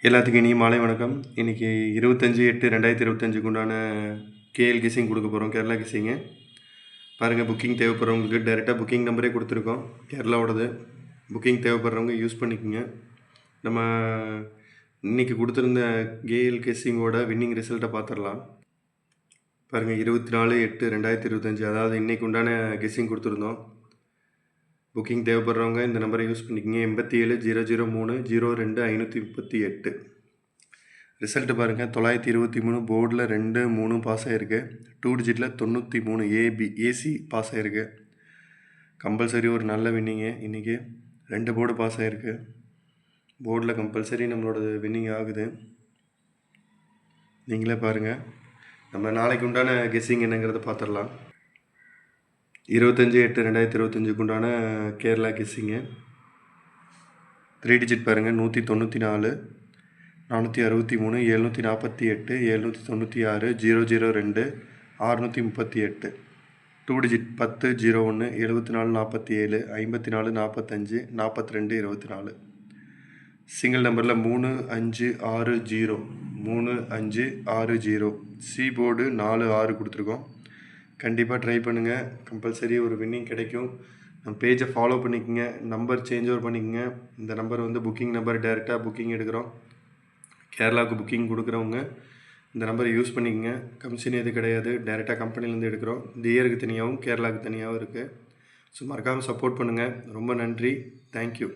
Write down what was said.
எல்லாத்துக்கும் இனிய மாலை வணக்கம். இன்றைக்கி 25/8/2025க்கு உண்டான கேஎல் கிசிங் கொடுக்க போகிறோம். கேரளா கிசிங்கு பாருங்கள். புக்கிங் தேவைப்படுறவங்களுக்கு டைரெக்டாக புக்கிங் நம்பரே கொடுத்துருக்கோம். கேரளாவோடது. புக்கிங் தேவைப்படுறவங்க யூஸ் பண்ணிக்கோங்க. நம்ம இன்றைக்கி கொடுத்துருந்த கேஎல் கிசிங்கோட வின்னிங் ரிசல்ட்டை பார்த்துடலாம். பாருங்கள், 24/8/2025, அதாவது இன்றைக்கி உண்டான கிசிங் கொடுத்துருந்தோம். புக்கிங் தேவைப்படுறவங்க இந்த நம்பரை யூஸ் பண்ணிக்கோங்க. 87 003 02 538. ரிசல்ட்டு பாருங்கள், 923 போர்டில் 2 3 பாஸ் ஆகிருக்கு. 2 டிஜிட்டில் 93 ஏசி பாஸ் ஆகிருக்கு. கம்பல்சரி ஒரு நல்ல வின்னிங்கு. இன்றைக்கி 2 போர்டு பாஸ் ஆகிருக்கு. போர்டில் கம்பல்சரி நம்மளோட வின்னிங் ஆகுது. நீங்களே பாருங்கள். நம்ம நாளைக்கு உண்டான கெஸ்ஸிங் என்னங்கிறத பார்த்துடலாம். 25/8/2025க்கு உண்டான கேரளா கிஸ்ஸிங்கு 3 டிஜிட் பாருங்கள். 194 463 748 796 002 638. 2 டிஜிட் 10 01 74 47 54 45 42 24. சிங்கிள் நம்பரில் 3560 3560. சி போர்டு 46 கொடுத்துருக்கோம். கண்டிப்பாக ட்ரை பண்ணுங்கள். கம்பல்சரி ஒரு வின்னிங் கிடைக்கும். நம்ம பேஜை ஃபாலோ பண்ணிக்கோங்க. நம்பர் சேஞ்ச் ஓவர் பண்ணிக்கோங்க. இந்த நம்பர் புக்கிங் நம்பர். டைரெக்டாக புக்கிங் எடுக்கிறோம். கேரளாவுக்கு புக்கிங் கொடுக்குறவங்க இந்த நம்பரை யூஸ் பண்ணிக்கோங்க. கமிஷன் எது கிடையாது. டைரெக்டாக கம்பெனிலேருந்து எடுக்கிறோம். இந்த இயருக்கு தனியாகவும் கேரளாவுக்கு தனியாகவும் இருக்குது. ஸோ மறக்காமல் சப்போர்ட் பண்ணுங்கள். ரொம்ப நன்றி. தேங்க்யூ.